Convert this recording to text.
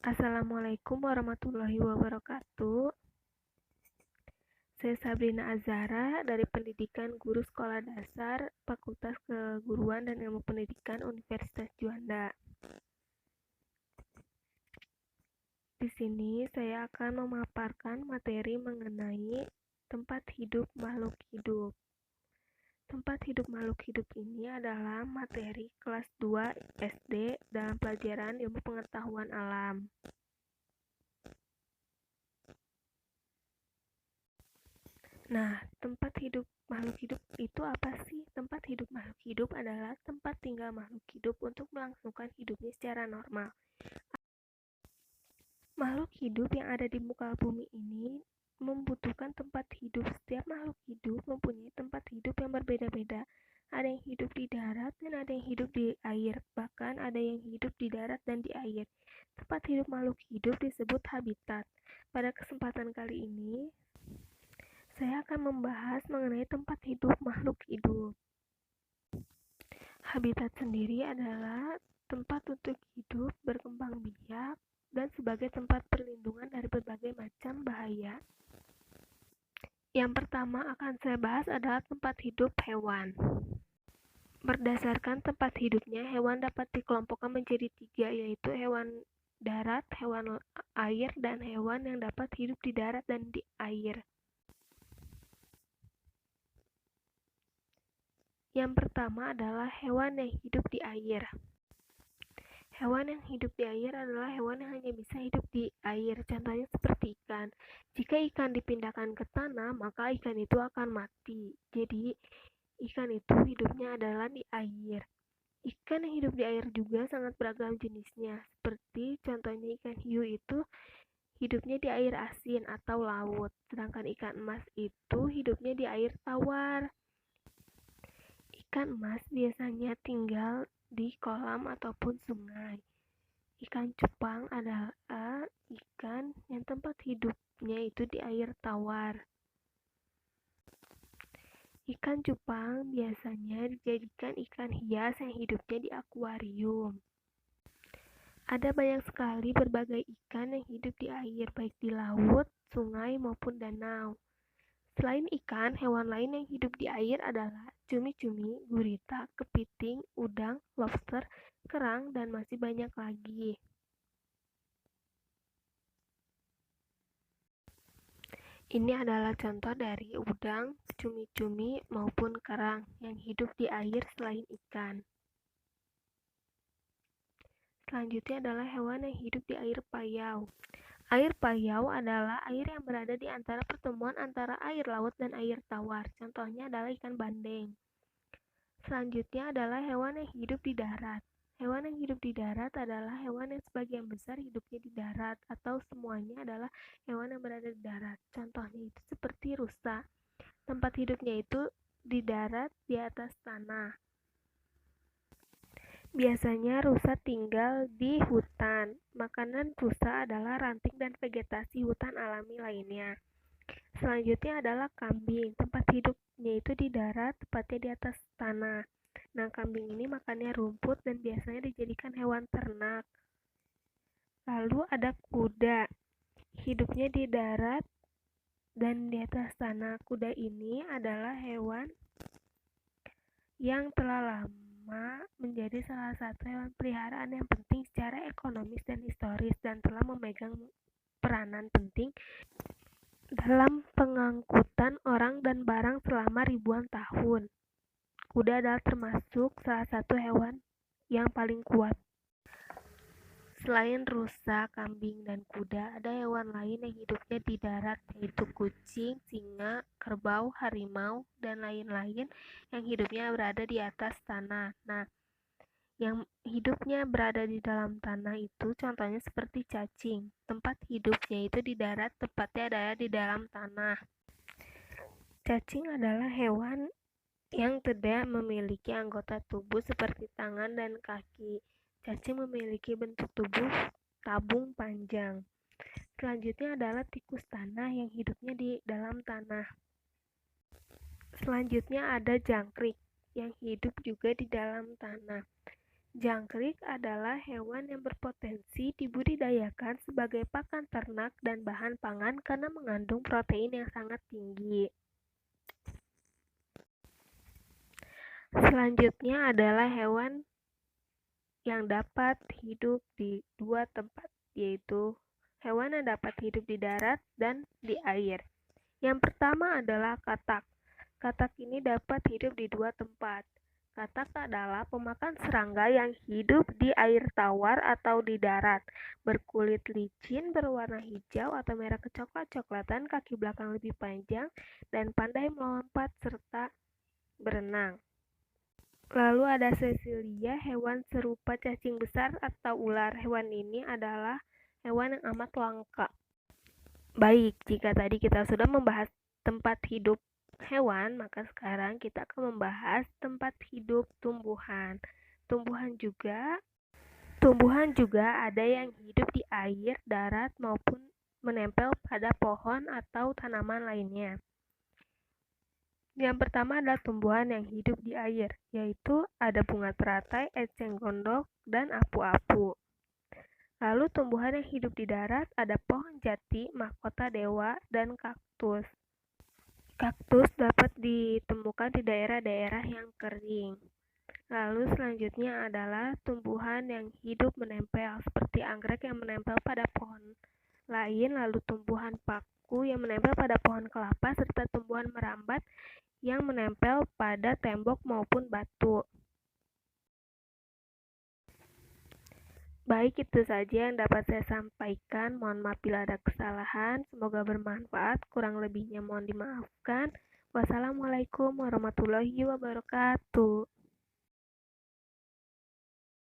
Assalamualaikum warahmatullahi wabarakatuh. Saya Sabrina Azhara dari Pendidikan Guru Sekolah Dasar Fakultas Keguruan dan Ilmu Pendidikan Universitas Juanda. Di sini saya akan memaparkan materi mengenai tempat hidup makhluk hidup. Tempat hidup makhluk hidup ini adalah materi kelas 2 SD dalam pelajaran Ilmu Pengetahuan Alam. Nah, tempat hidup makhluk hidup itu apa sih? Tempat hidup makhluk hidup adalah tempat tinggal makhluk hidup untuk melangsungkan hidupnya secara normal. Makhluk hidup yang ada di muka bumi ini membutuhkan tempat hidup. Setiap makhluk hidup mempunyai tempat hidup yang berbeda-beda. Ada yang hidup di darat dan ada yang hidup di air. Bahkan ada yang hidup di darat dan di air. Tempat hidup makhluk hidup disebut habitat. Pada kesempatan kali ini, saya akan membahas mengenai tempat hidup makhluk hidup. Habitat sendiri adalah tempat untuk hidup, berkembang biak, dan sebagai tempat perlindungan dari berbagai macam bahaya. Yang pertama akan saya bahas adalah tempat hidup hewan. Berdasarkan tempat hidupnya, hewan dapat dikelompokkan menjadi 3, yaitu hewan darat, hewan air, dan hewan yang dapat hidup di darat dan di air. Yang pertama adalah hewan yang hidup di air. Hewan yang hidup di air adalah hewan yang hanya bisa hidup di air, contohnya seperti ikan. Jika ikan dipindahkan ke tanah, maka ikan itu akan mati. Jadi, ikan itu hidupnya adalah di air. Ikan yang hidup di air juga sangat beragam jenisnya, seperti contohnya ikan hiu itu hidupnya di air asin atau laut, sedangkan ikan emas itu hidupnya di air tawar. Ikan emas biasanya tinggal di kolam ataupun sungai. Ikan cupang adalah ikan yang tempat hidupnya itu di air tawar. Ikan cupang biasanya dijadikan ikan hias yang hidupnya di akuarium. Ada banyak sekali berbagai ikan yang hidup di air, baik di laut, sungai, maupun danau. Selain ikan, hewan lain yang hidup di air adalah cumi-cumi, gurita, kepiting, udang, lobster, kerang, dan masih banyak lagi. Ini adalah contoh dari udang, cumi-cumi, maupun kerang yang hidup di air selain ikan. Selanjutnya adalah hewan yang hidup di air payau. Air payau adalah air yang berada di antara pertemuan antara air laut dan air tawar. Contohnya adalah ikan bandeng. Selanjutnya adalah hewan yang hidup di darat. Hewan yang hidup di darat adalah hewan yang sebagian besar hidupnya di darat atau semuanya adalah hewan yang berada di darat. Contohnya itu seperti rusa. Tempat hidupnya itu di darat di atas tanah. Biasanya rusa tinggal di hutan. Makanan rusa adalah ranting dan vegetasi hutan alami lainnya. Selanjutnya adalah kambing. Tempat hidupnya itu di darat, tepatnya di atas tanah. Nah, kambing ini makannya rumput dan biasanya dijadikan hewan ternak. Lalu ada kuda. Hidupnya di darat dan di atas tanah. Kuda ini adalah hewan yang telah lama menjadi salah satu hewan peliharaan yang penting secara ekonomis dan historis dan telah memegang peranan penting dalam pengangkutan orang dan barang selama ribuan tahun. Kuda adalah termasuk salah satu hewan yang paling kuat. Selain rusa, kambing, dan kuda, ada hewan lain yang hidupnya di darat, yaitu kucing, singa, kerbau, harimau, dan lain-lain yang hidupnya berada di atas tanah. Nah, yang hidupnya berada di dalam tanah itu contohnya seperti cacing. Tempat hidupnya itu di darat, tepatnya adalah di dalam tanah. Cacing adalah hewan yang tidak memiliki anggota tubuh seperti tangan dan kaki. Cacing memiliki bentuk tubuh tabung panjang. Selanjutnya adalah tikus tanah yang hidupnya di dalam tanah. Selanjutnya ada jangkrik yang hidup juga di dalam tanah. Jangkrik adalah hewan yang berpotensi dibudidayakan sebagai pakan ternak dan bahan pangan karena mengandung protein yang sangat tinggi. Selanjutnya adalah hewan yang dapat hidup di dua tempat, yaitu hewan yang dapat hidup di darat dan di air. Yang pertama adalah katak. Katak ini dapat hidup di dua tempat. Katak adalah pemakan serangga yang hidup di air tawar atau di darat, berkulit licin berwarna hijau atau merah kecoklat-coklatan, kaki belakang lebih panjang, dan pandai melompat serta berenang. Lalu ada Cecilia, hewan serupa cacing besar atau ular. Hewan ini adalah hewan yang amat langka. Baik, jika tadi kita sudah membahas tempat hidup hewan, maka sekarang kita akan membahas tempat hidup tumbuhan. Tumbuhan juga ada yang hidup di air, darat, maupun menempel pada pohon atau tanaman lainnya. Yang pertama adalah tumbuhan yang hidup di air, yaitu ada bunga teratai, eceng gondok, dan apu-apu. Lalu tumbuhan yang hidup di darat ada pohon jati, mahkota dewa, dan kaktus. Kaktus dapat ditemukan di daerah-daerah yang kering. Lalu selanjutnya adalah tumbuhan yang hidup menempel, seperti anggrek yang menempel pada pohon lain, lalu tumbuhan paku yang menempel pada pohon kelapa, serta tumbuhan merambat yang menempel pada tembok maupun batu. Baik, itu saja yang dapat saya sampaikan. Mohon maaf bila ada kesalahan. Semoga bermanfaat. Kurang lebihnya mohon dimaafkan. Wassalamualaikum warahmatullahi wabarakatuh.